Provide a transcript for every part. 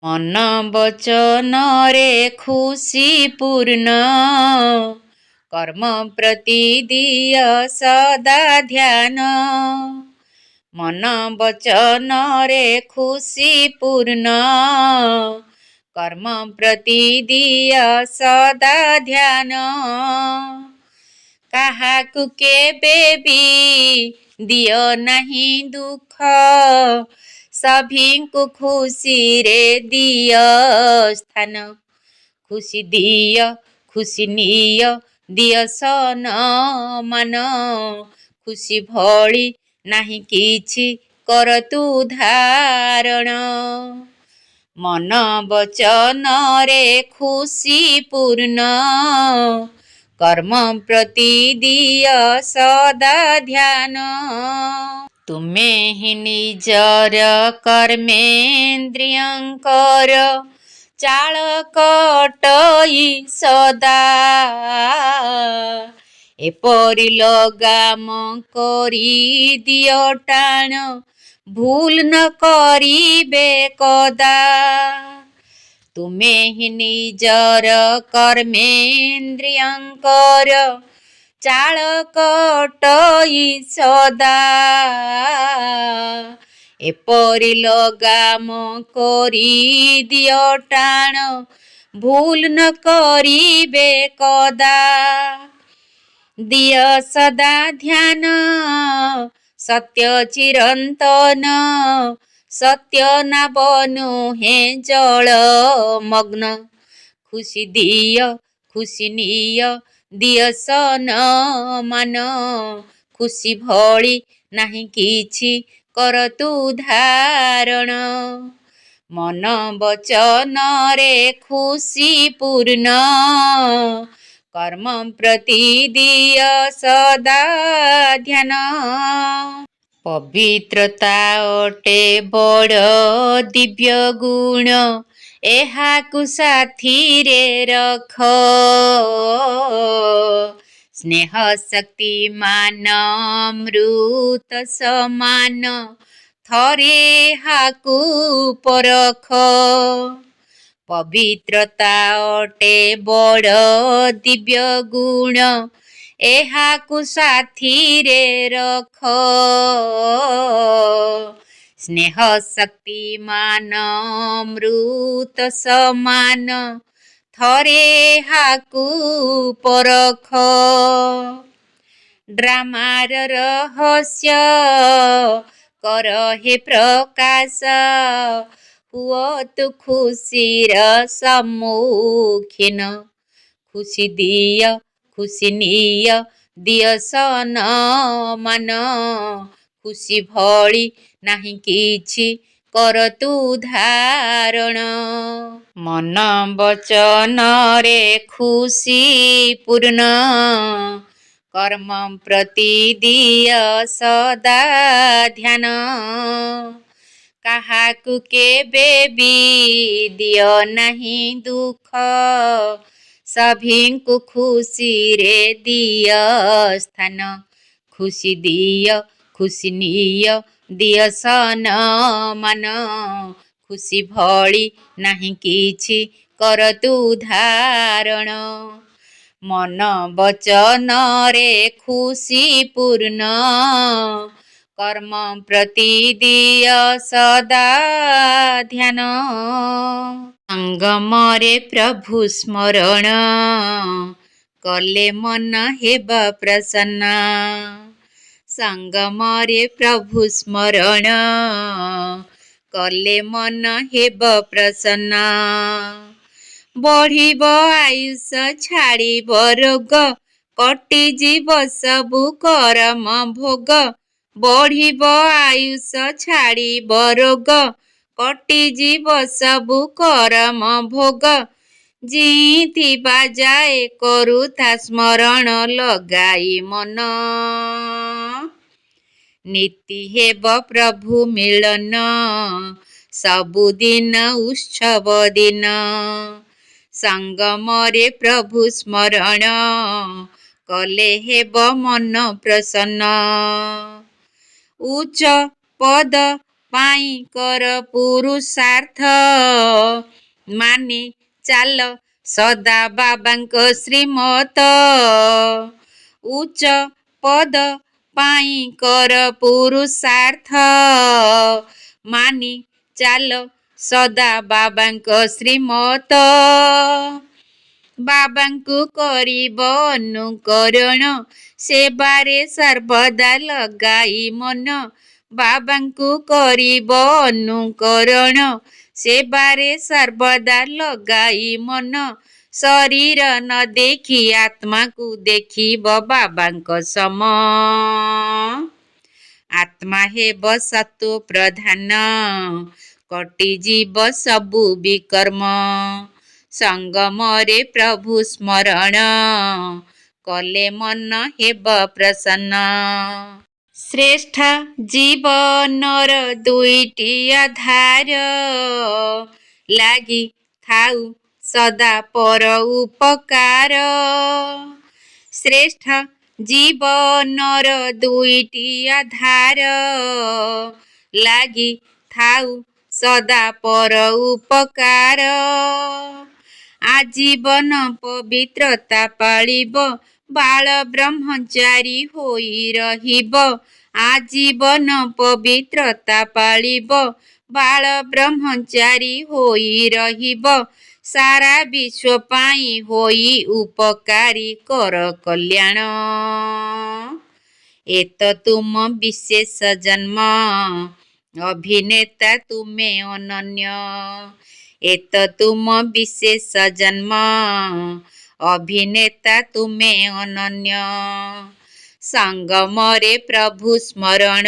ମନ ବଚନରେ ଖୁସି ପୂର୍ଣ୍ଣ, କର୍ମ ପ୍ରତି ଦିଅ ସଦା ଧ୍ୟାନ। ମନ ବଚନରେ ଖୁସି ପୂର୍ଣ୍ଣ, କର୍ମ ପ୍ରତି ଦିଅ ସଦା ଧ୍ୟାନ। କାହାକୁ କେବେ ବି ଦିଅ ନାହିଁ ଦୁଃଖ, ସଭିଙ୍କୁ ଖୁସିରେ ଦିଅ ସ୍ଥାନ। ଖୁସି ଦିଅ, ଖୁସି ନିଅ, ଦିଅ ସମ୍ମାନ। ଖୁସି ଭଳି ନାହିଁ କିଛି, କର ତୁ ଧାରଣ। ମନ ବଚନରେ ଖୁସି ପୂର୍ଣ୍ଣ, କର୍ମ ପ୍ରତି ଦିଅ ସଦା ଧ୍ୟାନ। ତୁମେ ହିଁ ନିଜର କର୍ମେନ୍ଦ୍ରିୟଙ୍କର ଚାଳକ ଅଟଇ ସଦା। ଏପରି ଲଗାମ କରି ଦିଅ ଟାଣ, ଭୁଲ ନ କରିବେ କଦା। ତୁମେ ହିଁ ନିଜର କର୍ମେନ୍ଦ୍ରିୟଙ୍କର ଚାଳକ ଅଟଇ ସଦା। ଏପରି ଲଗାମ କରି ଦିଅ ଟାଣ, ଭୁଲ ନ କରିବେ କଦା। ଦିଅ ସଦା ଧ୍ୟାନ, ସତ୍ୟ ଚିରନ୍ତନ। ସତ୍ୟ ନାବ ନୁହେଁ ଜଳ ମଗ୍ନ। ଖୁସି ଦିଅ, ଖୁସି ନିଅ, ଦିଅ ସମ୍ମାନ। ଖୁସି ଭଳି ନାହିଁ କିଛି, କର ତୁ ଧାରଣ। ମନ ବଚନରେ ଖୁସି ପୂର୍ଣ୍ଣ, କର୍ମ ପ୍ରତି ଦିଅ ସଦା ଧ୍ୟାନ। ପବିତ୍ରତା ଅଟେ ବଡ଼ ଦିବ୍ୟ ଗୁଣ, ଏହାକୁ ସାଥିରେ ରଖ। ସ୍ନେହ ଶକ୍ତି ମାନ ଅମୃତ ସମାନ, ଥରେ ଏହାକୁ ପରଖ। ପବିତ୍ରତା ଅଟେ ବଡ଼ ଦିବ୍ୟ ଗୁଣ, ଏହାକୁ ସାଥିରେ ରଖ। ସ୍ନେହ ଶକ୍ତି ମାନ ଅମୃତ ସମାନ, ଥରେ ଏହାକୁ ପରଖ। ଡ୍ରାମାର ରହସ୍ୟ କର ହେ ପ୍ରକାଶ, ହୁଅ ତୁ ଖୁସିର ସମ୍ମୁଖୀନ। ଖୁସି ଦିଅ, ଖୁସି ନିଅ, ଦିଅ ସମ୍ମାନ। ଖୁସି ଭଳି ନାହିଁ କିଛି, କର ତୁ ଧାରଣ। ମନ ବଚନରେ ଖୁସି ପୂର୍ଣ୍ଣ, କର୍ମ ପ୍ରତି ଦିଅ ସଦା ଧ୍ୟାନ। କାହାକୁ କେବେ ବି ଦିଅ ନାହିଁ ଦୁଃଖ, ସଭିଙ୍କୁ ଖୁସିରେ ଦିଅ ସ୍ଥାନ। ଖୁସି ଦିଅ, ଖୁସି ନିଅ, ଦିଅ ସମ୍ମାନ। ଖୁସି ଭଳି ନାହିଁ କିଛି, କର ତୁ ଧାରଣ। ମନ ବଚନରେ ଖୁସି ପୂର୍ଣ୍ଣ, କର୍ମ ପ୍ରତି ଦିଅ ସଦା ଧ୍ୟାନ। ସଙ୍ଗମରେ ପ୍ରଭୁ ସ୍ମରଣ, କଲେ ମନ ହେବ ପ୍ରସନ୍ନ। ସଙ୍ଗମରେ ପ୍ରଭୁ ସ୍ମରଣ, କଲେ ମନ ହେବ ପ୍ରସନ୍ନ। ବଢ଼ିବ ଆୟୁଷ, ଛାଡ଼ିବ ରୋଗ, କଟିଯିବ ସବୁ କରମ ଭୋଗ। ବଢ଼ିବ ଆୟୁଷ, ଛାଡ଼ିବ ରୋଗ, କଟିଯିବ ସବୁ କରମ ଭୋଗ। ଜିଇଥିବା ଯାଏ କରୁଥା ସ୍ମରଣ ଲଗାଇ ମନ, ନୀତି ହେବ ପ୍ରଭୁ ମିଳନ, ସବୁଦିନ ଉତ୍ସବ ଦିନ। ସଙ୍ଗମରେ ପ୍ରଭୁ ସ୍ମରଣ, କଲେ ହେବ ମନ ପ୍ରସନ୍ନ। ଉଚ୍ଚ ପଦ ପାଇଁ କର ପୁରୁଷାର୍ଥ। ମାନି ଚାଲ ସଦା ବାବାଙ୍କ ଶ୍ରୀମତ। ଉଚ୍ଚ ପଦ ପାଇଁ କର ପୁରୁଷାର୍ଥ। ମାନି ଚାଲ ସଦା ବାବାଙ୍କ ଶ୍ରୀମତ। ବାବାଙ୍କୁ କରିବ ଅନୁକରଣ, ସେବାରେ ସର୍ବଦା ଲଗାଇ ମନ। ବାବାଙ୍କୁ କରିବ ଅନୁକରଣ, ସେବାରେ ସର୍ବଦା ଲଗାଇ ମନ। ଶରୀର ନ ଦେଖି ଆତ୍ମାକୁ ଦେଖିବ ବାବାଙ୍କ ସମ। ଆତ୍ମା ହେବ ସତ୍ତ୍ୱ ପ୍ରଧାନ, କଟିଯିବ ସବୁ ବିକର୍ମ। ସଙ୍ଗମରେ ପ୍ରଭୁ ସ୍ମରଣ, କଲେ ମନ ହେବ ପ୍ରସନ୍ନ। ଶ୍ରେଷ୍ଠ ଜୀବନର ଦୁଇଟି ଆଧାର, ଲାଗି ଥାଉ ସଦା ପର ଉପକାର। ଶ୍ରେଷ୍ଠ ଜୀବନର ଦୁଇଟି ଆଧାର, ଲାଗି ଥାଉ ସଦା ପର ଉପକାର। ଆଜୀବନ ପବିତ୍ରତା ପାଳିବ, ବାଳ ବ୍ରହ୍ମଚାରୀ ହୋଇ ରହିବ। ଆଜୀବନ ପବିତ୍ରତା ପାଳିବ, ବାଳ ବ୍ରହ୍ମଚାରୀ ହୋଇ ରହିବ। ସାରା ବିଶ୍ୱ ପାଇଁ ହୋଇ ଉପକାରୀ କର କଲ୍ୟାଣ। ଏତ ତୁମ ବିଶେଷ ଜନ୍ମ, ଅଭିନେତା ତୁମେ ଅନନ୍ୟ। ଏତ ତୁମ ବିଶେଷ ଜନ୍ମ, ଅଭିନେତା ତୁମେ ଅନନ୍ୟ। ସଙ୍ଗମରେ ପ୍ରଭୁ ସ୍ମରଣ,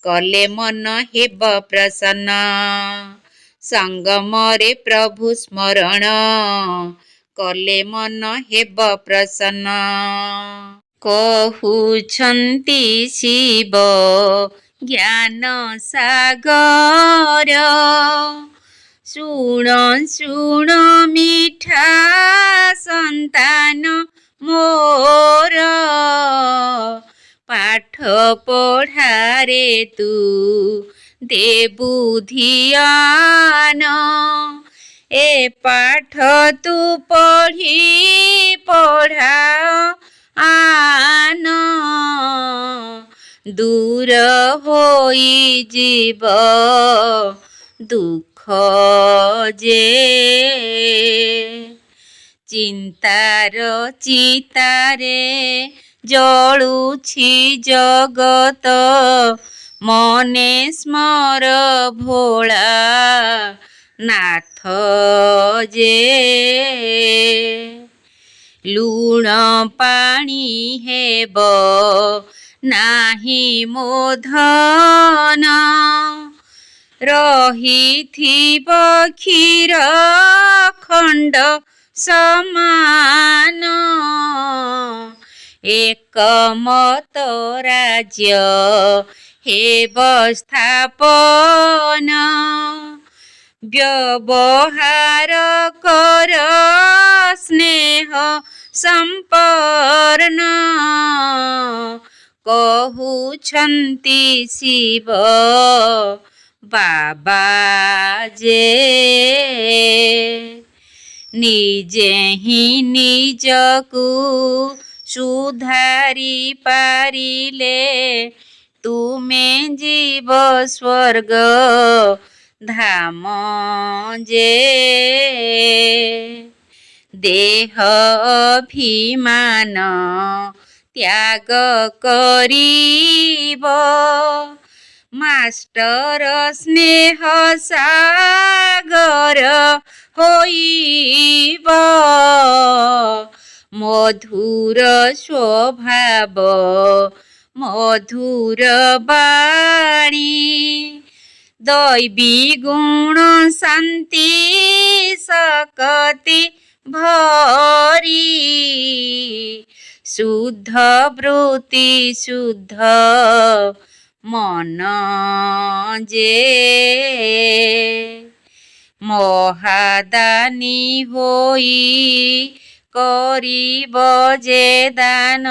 କଲେ ମନ ହେବ ପ୍ରସନ୍ନ। ସଙ୍ଗମରେ ପ୍ରଭୁ ସ୍ମରଣ, କଲେ ମନ ହେବ ପ୍ରସନ୍ନ। କହୁଛନ୍ତି ଶିବ ଜ୍ଞାନ ସାଗର, ଶୁଣ ଶୁଣ ମିଠା ସନ୍ତାନ ମୋର। ପାଠ ପଢ଼ାରେ ତୁ ଦେବୁ ଧ୍ୟାନ, ଏ ପାଠ ତୁ ପଢ଼ି ପଢ଼ାଅ ଆନ। ଦୂର ହୋଇଯିବ ଦୁଃଖ ଯେ, ଚିନ୍ତାର ଚିତାରେ ଜଳୁଛି ଜଗତ। ମନେ ସ୍ମର ଭୋଳା ନାଥ ଯେ, ଲୁଣ ପାଣି ହେବ ନାହିଁ ମୋ ଧନ। ରହିଥିବ କ୍ଷୀର ଖଣ୍ଡ ସମାନ, ଏକମତ ରାଜ୍ୟ ହେବ ସ୍ଥାପନ। ବ୍ୟବହାର କର ସ୍ନେହ ସମ୍ପନ୍ନ, କହୁଛନ୍ତି ଶିବ ବାବା ଯେ। ନିଜେ ହିଁ ନିଜକୁ ସୁଧାରି ପାରିଲେ, ତୁମେ ଯିବ ସ୍ୱର୍ଗ ଧାମ ଯେ। ଦେହ ଅଭିମାନ ତ୍ୟାଗ କରିବ, ମାଷ୍ଟର ସ୍ନେହ ସାଗର ହୋଇବ। ମଧୁର ସ୍ୱଭାବ ମଧୁର ବାଣୀ, ଦୈବୀ ଗୁଣ ଶାନ୍ତି ଶକ୍ତି ଭରି। ଶୁଦ୍ଧ ବୃତ୍ତି ଶୁଦ୍ଧ ମନ ଯେ, ମହାଦାନୀ ହୋଇ କରିବ ଯେ ଦାନ।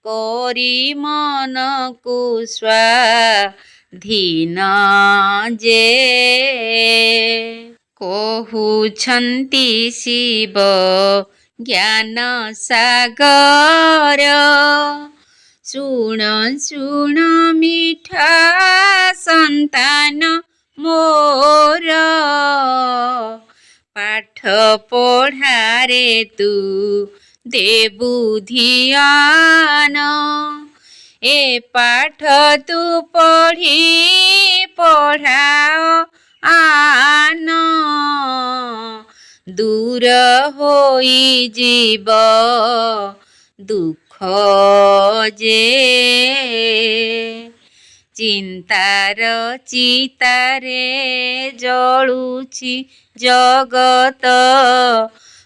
କରି ମନକୁ ସ୍ୱାଧୀନ ଧୀନ ଯେ କହୁଛନ୍ତି ଶିବ ଜ୍ଞାନ ସାଗର ଶୁଣ ଶୁଣ ମିଠା ସନ୍ତାନ ମୋର ପାଠ ପଢ଼ାରେ ତୁ ଦେବୁ ଧ୍ୟାନ ଏ ପାଠ ତୁ ପଢ଼ି ପଢ଼ାଅ ଆନ ଦୂର ହୋଇଯିବ ଦୁଃଖ ଯେ ଚିନ୍ତାର ଚିତାରେ ଜଳୁଛି ଜଗତ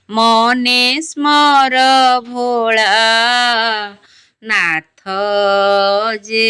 ମନେ ସ୍ମର ଭୋଳା ନାଥ ଯେ